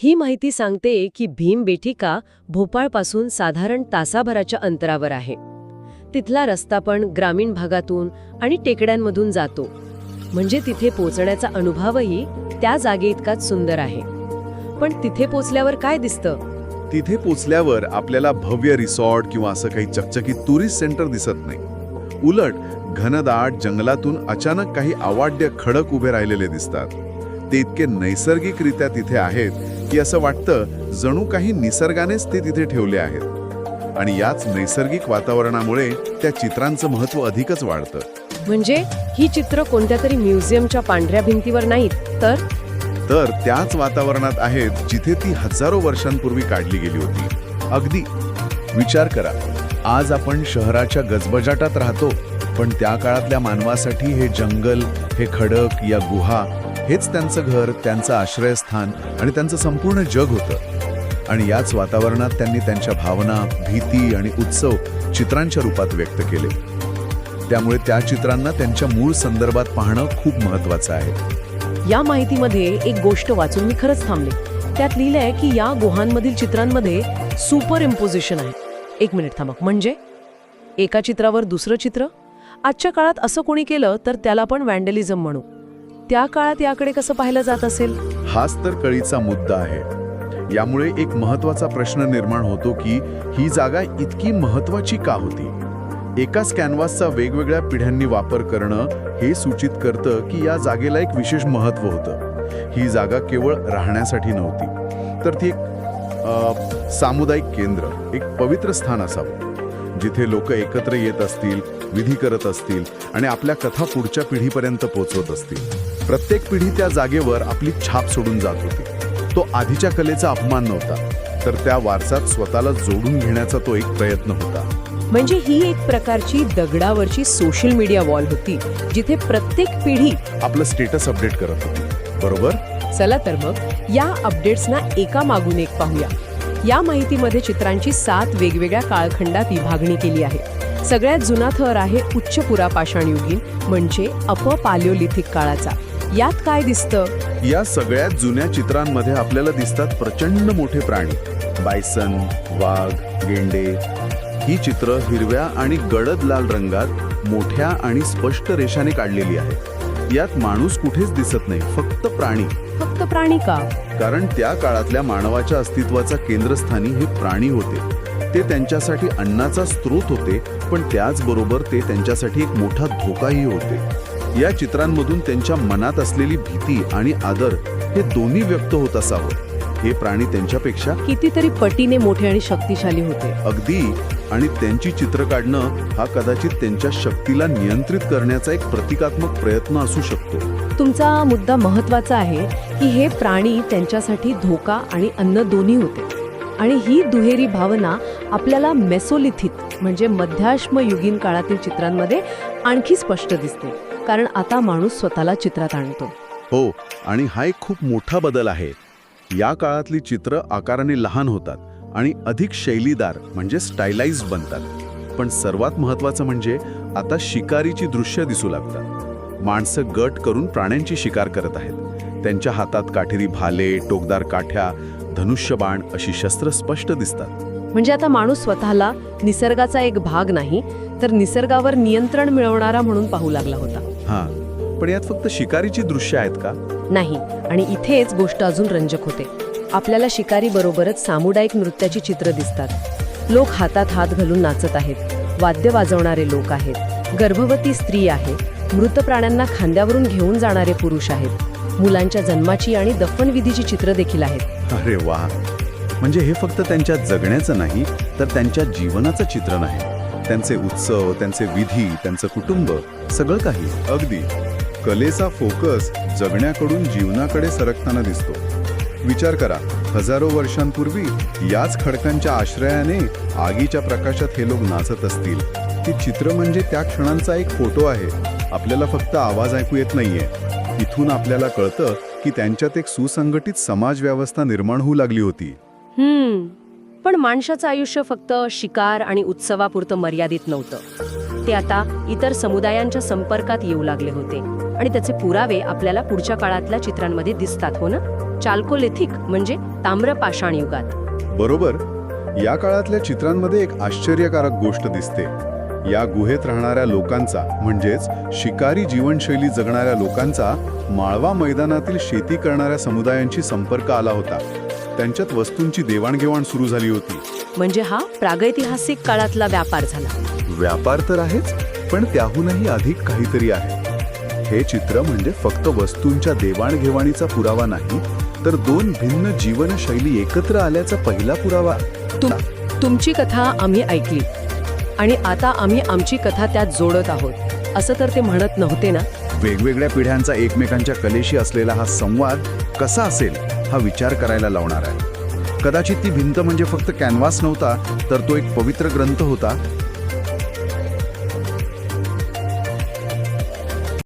ही माहिती सांगते की भीमबेटिका भोपाळपासून साधारण तासाभराच्या अंतरावर आहे. तिथला रस्ता पण ग्रामीण भागातून आणि टेकड्यांमधून जातो, म्हणजे तिथे पोचण्याचा अनुभवही त्या जागेइतकाच सुंदर आहे. पण तिथे पोचल्यावर काय दिसतं? तिथे पोचल्यावर आपल्याला भव्य रिसॉर्ट किंवा असं काही चकचकीत टुरिस्ट सेंटर दिसत नाही. उलट घनदाट जंगलातून अचानक काही अवाढव्य खडक उभे राहिलेले दिसतात. ते इतके नैसर्गिकरित्या तिथे आहेत की असं वाटतं जणू काही निसर्गानेच ते तिथे ठेवले आहेत. आणि याच नैसर्गिक वातावरणामुळे त्या चित्रांचं महत्त्व अधिकच वाढतं. म्हणजे ही चित्र कोणत्या तरी म्युझियमच्या पांढऱ्या भिंतीवर नाहीत, तर त्याच वातावरणात आहेत जिथे ती हजारो वर्षांपूर्वी काढली गेली होती. अगदी विचार करा, आज आपण शहराच्या गजबजाटात राहतो, पण त्या काळातल्या मानवासाठी हे जंगल, हे खडक, या गुहा हेच त्यांचं घर, त्यांचं आश्रयस्थान आणि त्यांचं संपूर्ण जग होतं. आणि याच वातावरणात त्यांनी त्यांच्या भावना, भीती आणि उत्सव चित्रांच्या रूपात व्यक्त केले. त्यामुळे त्या चित्रांना त्यांच्या मूळ संदर्भात पाहणं खूप महत्त्वाचं आहे. या माहितीमध्ये एक गोष्ट वाचून मी खरंच थांबले. त्यात लिहिलंय की या गुहांमधील चित्रांमध्ये सुपर इम्पोजिशन आहे. एक मिनिट थांबा, म्हणजे एका चित्रावर दुसरं चित्र? आजच्या काळात असं कोणी केलं तर त्याला पण वॅन्डलिझम म्हणू. त्या काळात याकडे कसं पाहिलं जात असेल? हाच तर कळीचा मुद्दा आहे. यामुळे एक महत्त्वाचा प्रश्न निर्माण होतो की ही जागा इतकी महत्त्वाची का होती? एकाच कॅनव्हासचा वेगवेगळ्या पिढ्यांनी वापर करणं हे सूचित करतं की या जागेला एक विशेष महत्त्व होतं. ही जागा केवळ राहण्यासाठी नव्हती, तर ती एक सामुदायिक केंद्र, एक पवित्र स्थान असावं, जिथे लोक एकत्र येत असतील, विधी करत असतील आणि आपल्या कथा पुढच्या पिढीपर्यंत पोहोचवत असतील. प्रत्येक पिढी त्या जागेवर आपली छाप सोडून जात होती. तो आधीच्या कलेचा अपमान नव्हता, तर त्या वारसात स्वतःला जोडून घेण्याचा तो एक प्रयत्न होता. म्हणजे ही एक प्रकारची दगडावरची सोशल मीडिया वॉल होती, जिथे प्रत्येक पिढी आपलं स्टेटस अपडेट करत होती. बरोबर? चला तर मग या अपडेट्सना एका मागून एक पाहूया. या माहितीमध्ये चित्रांची 7 वेगवेगळ्या काळखंडात विभागणी केली आहे. सगळ्यात जुना थर आहे उच्च पुरापाषाणयुगीन, म्हणजे अप-पालिओलिथिक काळाचा. यात काय दिसतं? या सगळ्यात जुन्या चित्रांमध्ये आपल्याला दिसतात प्रचंड मोठे प्राणी, बायसन, वाघ, गेंडे. ही चित्र हिरव्या आणि गडद लाल रंगात मोठ्या आणि स्पष्ट रेषाने काढलेली आहेत. यात माणूस कुठेच दिसत नाही, फक्त प्राणी. फक्त प्राणी का? कारण त्या काळातल्या मानवाच्या अस्तित्वाचा केंद्रस्थानी हे प्राणी होते. ते त्यांच्यासाठी अन्नाचा स्रोत होते, पण त्याचबरोबर ते त्यांच्यासाठी एक मोठा धोकाही होते. या चित्रांमधून त्यांच्या मनात असलेली भीती आणि आदर हे दोन्ही व्यक्त होत असावं. हे प्राणी त्यांच्यापेक्षा कितीतरी पटीने मोठे आणि शक्तिशाली होते. अगदी. आणि त्यांची चित्र काढणं हा कदाचित त्यांच्या शक्तीला नियंत्रित करण्याचा एक प्रतिकात्मक प्रयत्न असू शकतो. तुमचा मुद्दा महत्त्वाचा आहे की हे प्राणी त्यांच्यासाठी धोका आणि अन्न दोन्ही होते. आणि ही दुहेरी भावना आपल्याला मेसोलिथिक म्हणजे मध्याश्मयुगीन काळातील चित्रांमध्ये आणखी स्पष्ट दिसते, कारण आता माणूस स्वतःला चित्रात आणतो. हो, आणि हा एक खूप मोठा बदल आहे. या काळातली चित्र आकाराने लहान होतात आणि अधिक शैलीदार म्हणजे स्टायलाइज्ड बनतात. पण सर्वात महत्त्वाचं म्हणजे आता शिकारीची दृश्य दिसू लागतात. माणसं गट करून प्राण्यांची शिकार करत आहेत. त्यांच्या हातात काठीरी भाले, टोकदार काठ्या, धनुष्यबाण अशी शस्त्र स्पष्ट दिसतात. म्हणजे आता माणूस स्वतःला निसर्गाचा एक भाग नाही, तर निसर्गावर नियंत्रण मिळवणारा म्हणून पाहू लागला होता. हां, पण यात फक्त शिकारीची दृश्य आहेत का? नाही. आणि इथेच गोष्ट अजून रंजक होते. आपल्याला शिकारी बरोबरच सामुदायिक नृत्याची चित्र दिसतात. लोक हातात हात घालून नाचत आहेत, वाद्य वाजवणारे लोक आहेत, गर्भवती स्त्री आहे, मृत प्राण्यांना खांद्यावरून घेऊन जाणारे पुरुष आहेत, मुलांच्या जन्माची आणि दफनविधीची चित्र देखील आहेत. अरे वा! म्हणजे हे फक्त त्यांच्या जगण्याचं नाही, तर त्यांच्या जीवनाचं चित्रण आहे. त्यांचे उत्सव, त्यांचे विधी, त्यांचं कुटुंब, सगळं काही. अगदी. कलेचा फोकस जगण्याकडून जीवनाकडे सरकताना दिसतो. विचार करा, हजारो वर्षांपूर्वी याच खडकांच्या आश्रयाने आगीच्या प्रकाशात हे लोक नाचत असतील. ती चित्र म्हणजे त्या क्षणांचा एक फोटो आहे. आपल्याला फक्त आवाज ऐकू येत नाहीये. इथून आपल्याला कळतं की त्यांच्यात एक सुसंघटित समाज व्यवस्था निर्माण होऊ लागली होती. पण माणसाचं आयुष्य फक्त शिकार आणि उत्सवापुरतं मर्यादित नव्हतं. ते आता इतर समुदायांच्या संपर्कात येऊ लागले होते आणि त्याचे पुरावे आपल्याला पुढच्या काळातल्या चित्रांमध्ये दिसतात, हो ना? चाल्कोलिथिक म्हणजे ताम्र पाषाण युगात. बरोबर. या काळातल्या चित्रांमध्ये एक आश्चर्यकारक गोष्ट दिसते. या गुहेत राहणाऱ्या लोकांचा म्हणजेच शिकारी जीवनशैली जगणाऱ्या लोकांचा माळवा मैदानातील शेती करणाऱ्या समुदायांशी संपर्क आला होता. त्यांच्यात वस्तूंची देवाणघेवाण सुरू झाली होती. म्हणजे हा प्रागैतिहासिक काळातला व्यापार झाला. व्यापार तर आहेच, पण त्याहूनही अधिक काहीतरी आहे. हे चित्र म्हणजे फक्त वस्तूंच्या देवाणघेवाणीचा पुरावा नाही, तर दोन भिन्न जीवनशैली एकत्र आल्याचा पहिला पुरावा. तुमची कथा आम्ही ऐकली आणि आता आम्ही आमची कथा त्यात जोडत आहोत, असं तर ते म्हणत नव्हते ना? वेगवेगळ्या पिढ्यांचा एकमेकांच्या कलेशी असलेला हा संवाद कसा असेल हा विचार करायला लावणार आहे. कदाचित ती भिंत म्हणजे फक्त कॅनव्हास नव्हता, तर तो एक पवित्र ग्रंथ होता,